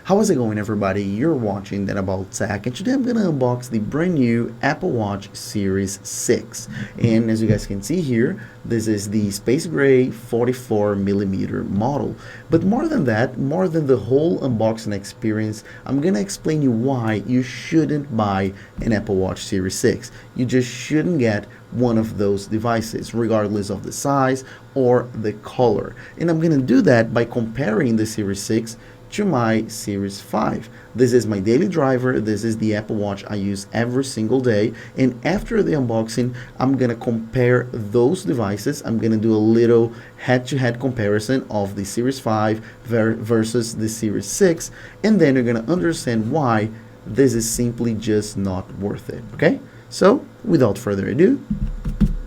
How is it going, everybody? You're watching That About Tech, and today I'm going to unbox the brand new Apple Watch Series 6. And as you guys can see here, this is the space gray 44mm model. But more than that, more than the whole unboxing experience, I'm going to explain you why you shouldn't buy an Apple Watch Series 6. You just shouldn't get one of those devices, regardless of the size or the color. And I'm going to do that by comparing the Series 6 to my Series 5. This is my daily driver. This is the Apple Watch I use every single day. And after the unboxing, I'm gonna compare those devices. I'm gonna do a little head-to-head comparison of the Series 5 versus the Series 6. And then you're gonna understand why this is simply just not worth it, okay? So without further ado,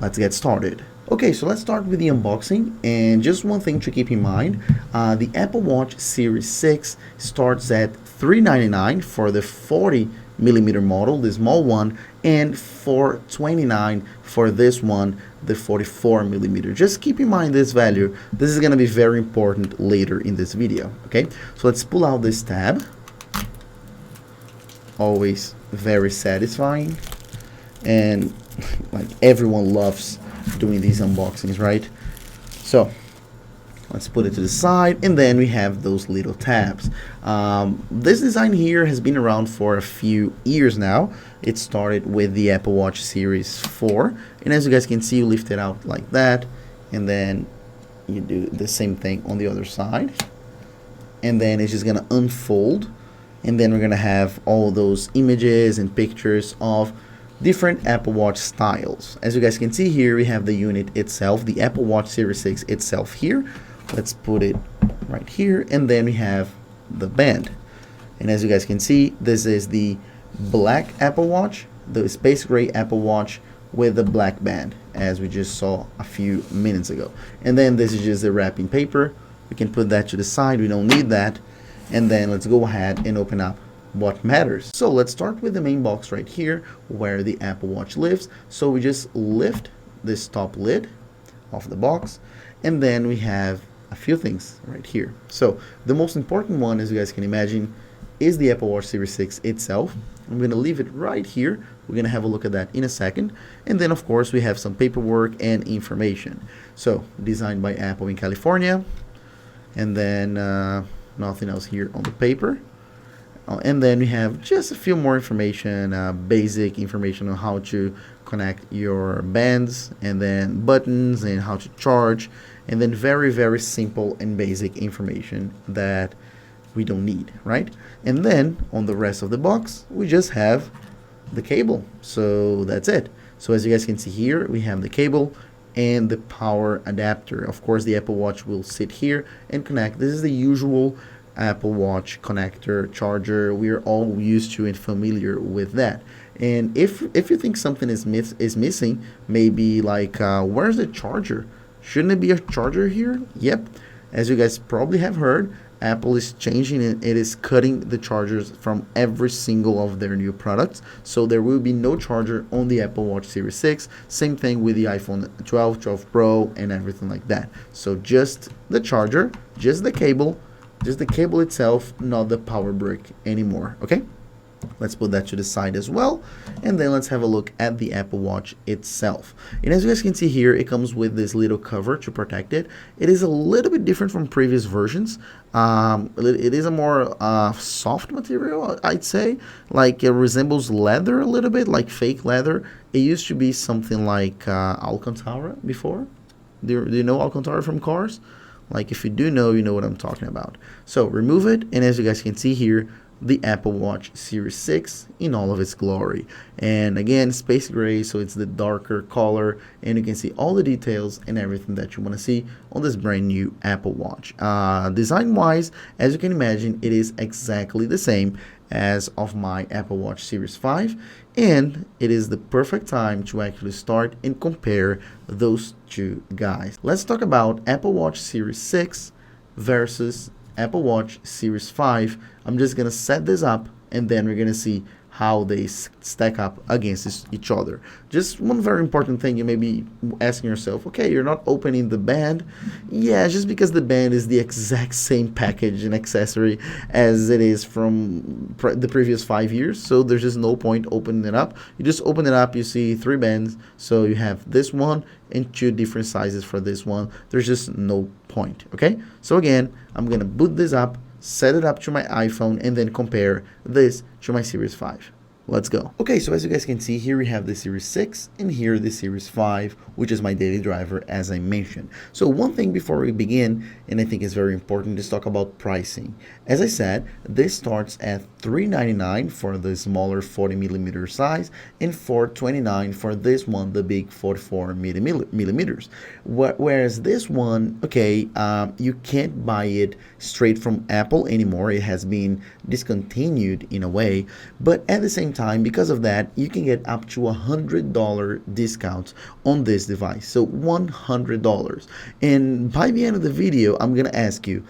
let's get started. Okay, so let's start with the unboxing, and just one thing to keep in mind, the Apple Watch Series 6 starts at $399 for the 40mm model, the small one, and $429 for this one, the 44mm. Just keep in mind this value. This is going to be very important later in this video, okay? So let's pull out this tab. Always very satisfying, and like everyone loves doing these unboxings, right? So let's put it to the side, and then we have those little tabs. This design here has been around for a few years now. It started with the Apple Watch Series 4, and as you guys can see, you lift it out like that, and then you do the same thing on the other side, and then it's just gonna unfold, and then we're gonna have all those images and pictures of different Apple Watch styles. As you guys can see here, we have the unit itself, the Apple Watch Series 6 itself here. Let's put it right here, and then we have the band. And as you guys can see, this is the black Apple Watch, the space gray Apple Watch with the black band, as we just saw a few minutes ago. And then this is just the wrapping paper. We can put that to the side, we don't need that. And then let's go ahead and open up what matters. So let's start with the main box right here where the Apple Watch lives. So we just lift this top lid off the box, and then we have a few things right here. So the most important one, as you guys can imagine, is the Apple Watch Series 6 itself. I'm going to leave it right here. We're going to have a look at that in a second. And then of course we have some paperwork and information. So designed by Apple in California, and then nothing else here on the paper. And then we have just a few more information, basic information on how to connect your bands, and then buttons and how to charge, and then very simple and basic information that we don't need, right? And then on the rest of the box, we just have the cable. So that's it. So as you guys can see here, we have the cable and the power adapter. Of course, the Apple Watch will sit here and connect. This is the usual Apple Watch connector charger. We are all used to and familiar with that. And if you think something is missing, maybe like where's the charger? Shouldn't it be a charger here? Yep, as you guys probably have heard, Apple is changing it. It is cutting the chargers from every single of their new products, so there will be no charger on the Apple Watch Series 6. Same thing with the iPhone 12, 12 Pro, and everything like that. So just the charger, just the cable itself, not the power brick anymore, okay? Let's put that to the side as well, and then let's have a look at the Apple Watch itself. And as you guys can see here, it comes with this little cover to protect it. It is a little bit different from previous versions. It is a more soft material, I'd say. Like it resembles leather a little bit, like fake leather. It used to be something like Alcantara before. Do you know Alcantara from cars? Like if you do know, you know what I'm talking about. So remove it, and as you guys can see here, the Apple Watch Series 6 in all of its glory. And again, space gray, so it's the darker color, and you can see all the details and everything that you want to see on this brand new Apple Watch. Design wise, as you can imagine, it is exactly the same as of my Apple Watch Series 5, and it is the perfect time to actually start and compare those two guys. Let's talk about Apple Watch Series 6 versus Apple Watch Series 5. I'm just gonna set this up, and then we're gonna see how they stack up against each other. Just one very important thing, you may be asking yourself, okay, you're not opening the band. Yeah, just because the band is the exact same package and accessory as it is from the previous 5 years, so there's just no point opening it up. You just open it up, you see 3 bands, so you have this one and 2 different sizes for this one. There's just no point, okay? So again, I'm gonna boot this up, set it up to my iPhone, and then compare this to my Series 5. Let's go. Okay, so as you guys can see, here we have the Series 6 and here the Series 5, which is my daily driver, as I mentioned. So one thing before we begin, and I think is very important, is talk about pricing. As I said, this starts at $399 for the smaller 40mm size and $429 for this one, the big 44mm. Whereas this one, okay, you can't buy it straight from Apple anymore. It has been discontinued in a way, but at the same time, because of that, you can get up to $100 discounts on this device. So $100. And by the end of the video, I'm gonna ask you,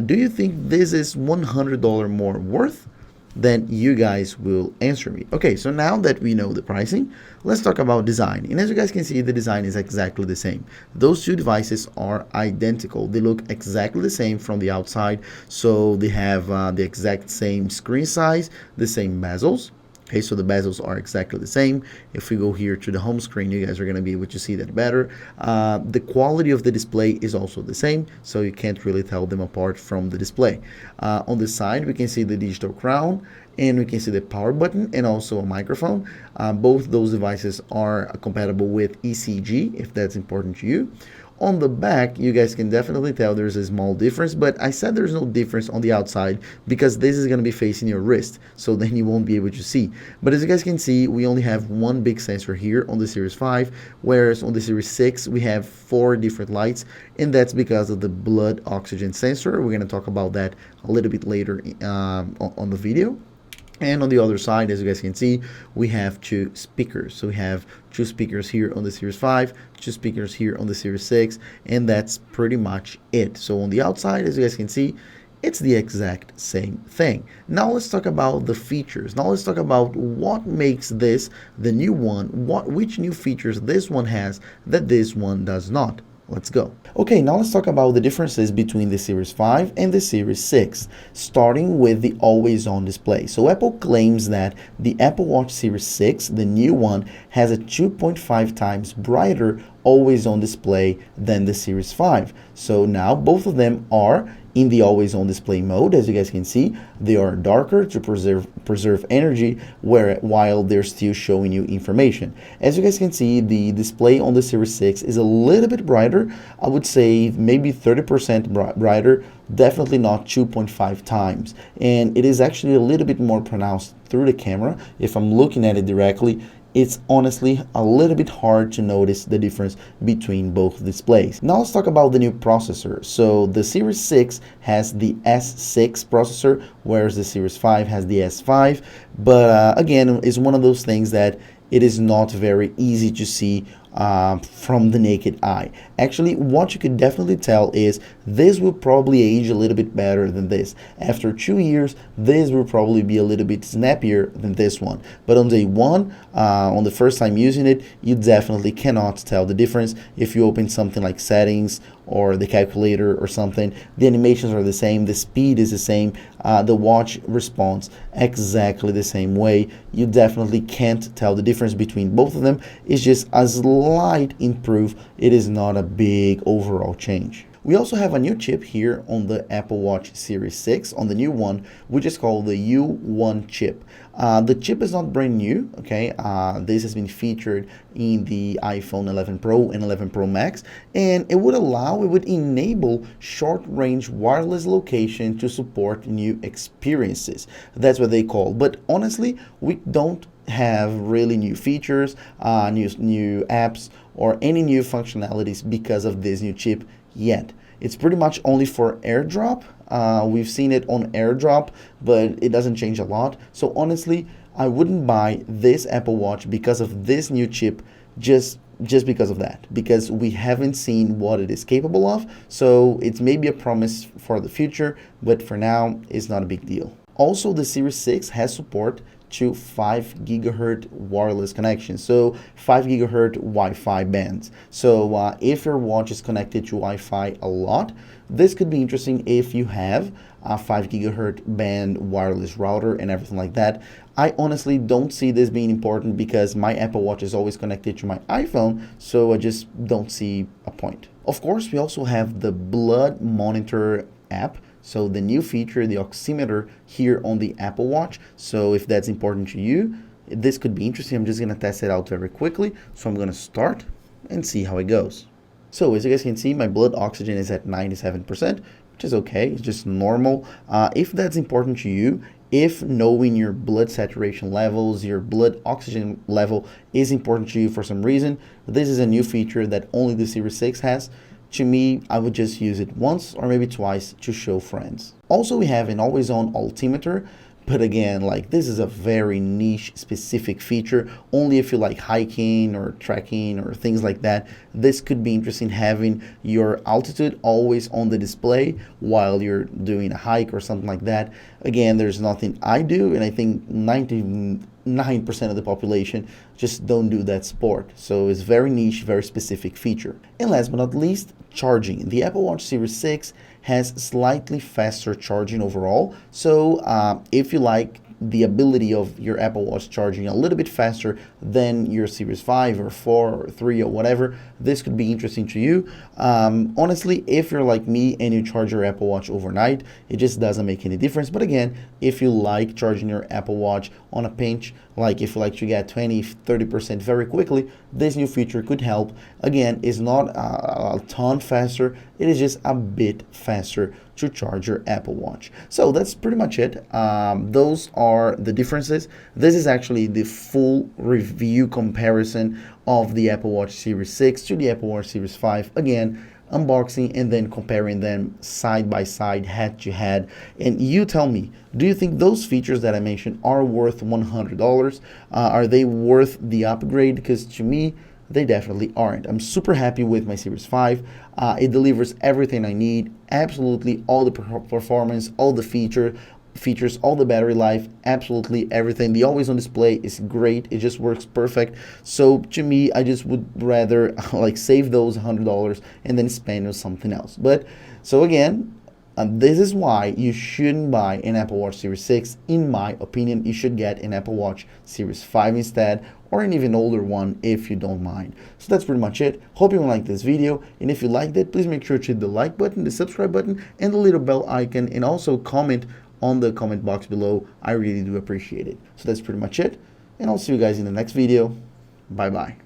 do you think this is $100 more worth? Then you guys will answer me. Okay, so now that we know the pricing, let's talk about design. And as you guys can see, the design is exactly the same. Those two devices are identical. They look exactly the same from the outside. So they have the exact same screen size, the same bezels. Okay, so the bezels are exactly the same. If we go here to the home screen, you guys are going to be able to see that better. The quality of the display is also the same, so you can't really tell them apart from the display. On the side, we can see the digital crown, and we can see the power button and also a microphone. Both those devices are compatible with ECG, if that's important to you. On the back, you guys can definitely tell there's a small difference, but I said there's no difference on the outside because this is going to be facing your wrist, so then you won't be able to see. But as you guys can see, we only have one big sensor here on the Series 5, whereas on the Series 6, we have 4 different lights, and that's because of the blood oxygen sensor. We're going to talk about that a little bit later on the video. And on the other side, as you guys can see, we have 2 speakers. So we have 2 speakers here on the Series 5, 2 speakers here on the Series 6, and that's pretty much it. So on the outside, as you guys can see, it's the exact same thing. Now let's talk about the features. Now let's talk about what makes this the new one, which new features this one has that this one does not. Let's go. Okay, now let's talk about the differences between the Series 5 and the Series 6, starting with the always-on display. So Apple claims that the Apple Watch Series 6, the new one, has a 2.5 times brighter always-on display than the Series 5. So now both of them are in the always-on display mode. As you guys can see, they are darker to preserve energy while they're still showing you information. As you guys can see, the display on the Series 6 is a little bit brighter. I would say maybe 30% brighter, definitely not 2.5 times. And it is actually a little bit more pronounced through the camera. If I'm looking at it directly, it's honestly a little bit hard to notice the difference between both displays. Now let's talk about the new processor. So the Series 6 has the S6 processor, whereas the Series 5 has the S5. But again, it's one of those things that it is not very easy to see from the naked eye. Actually, what you could definitely tell is this will probably age a little bit better than this. After 2 years, this will probably be a little bit snappier than this one. But on day one, on the first time using it, you definitely cannot tell the difference. If you open something like settings or the calculator or something, the animations are the same, the speed is the same, the watch responds exactly the same way. You definitely can't tell the difference between both of them. It's just a slight improve. It is not a big overall change. We also have a new chip here on the Apple Watch Series 6, on the new one, which is called the U1 chip. The chip is not brand new, okay? This has been featured in the iPhone 11 Pro and 11 Pro Max, and it would enable short-range wireless location to support new experiences. That's what they call. But honestly, we don't have really new features, new apps, or any new functionalities because of this new chip yet. It's pretty much only for AirDrop. We've seen it on AirDrop, but it doesn't change a lot. So honestly, I wouldn't buy this Apple Watch because of this new chip, just because of that, because we haven't seen what it is capable of. So it's maybe a promise for the future, but for now, it's not a big deal. Also, the Series 6 has support to 5 gigahertz wireless connection, so 5 gigahertz Wi-Fi bands. So if your watch is connected to Wi-Fi a lot, this could be interesting if you have a 5 gigahertz band wireless router and everything like that. I honestly don't see this being important because my Apple Watch is always connected to my iPhone, so I just don't see a point. Of course, we also have the blood monitor app. So the new feature, the oximeter here on the Apple Watch. So if that's important to you, this could be interesting. I'm just going to test it out very quickly. So I'm going to start and see how it goes. So as you guys can see, my blood oxygen is at 97%, which is okay. It's just normal. If that's important to you, if knowing your blood saturation levels, your blood oxygen level is important to you for some reason, this is a new feature that only the Series 6 has. To me, I would just use it once or maybe twice to show friends. Also, we have an always-on altimeter, but again, like this is a very niche specific feature. Only if you like hiking or trekking or things like that, this could be interesting, having your altitude always on the display while you're doing a hike or something like that. Again, there's nothing I do, and I think 99% of the population just don't do that sport. So it's very niche, very specific feature. And last but not least, charging. The Apple Watch Series 6 has slightly faster charging overall. So if you like the ability of your Apple Watch charging a little bit faster than your Series 5 or 4 or 3 or whatever, this could be interesting to you. Honestly, if you're like me and you charge your Apple Watch overnight, it just doesn't make any difference. But again, if you like charging your Apple Watch on a pinch, like if you like to get 20-30% very quickly, this new feature could help. Again, it's not a ton faster, it is just a bit faster to charge your Apple Watch. So that's pretty much it. Those are the differences. This is actually the full review comparison of the Apple Watch Series 6 to the Apple Watch Series 5. Again, unboxing and then comparing them side by side, head to head. And you tell me, do you think those features that I mentioned are worth $100? Are they worth the upgrade? Because to me, they definitely aren't. I'm super happy with my Series 5. It delivers everything I need, absolutely all the performance, all the features, all the battery life, absolutely everything. The always on display is great. It just works perfect. So to me, I just would rather like save those $100 and then spend on something else. But so again, this is why you shouldn't buy an Apple Watch Series 6. In my opinion, you should get an Apple Watch Series 5 instead, or an even older one if you don't mind. So that's pretty much it. Hope you liked this video, and if you liked it, please make sure to hit the like button, the subscribe button, and the little bell icon, and also comment on the comment box below. I really do appreciate it. So that's pretty much it, and I'll see you guys in the next video. Bye bye.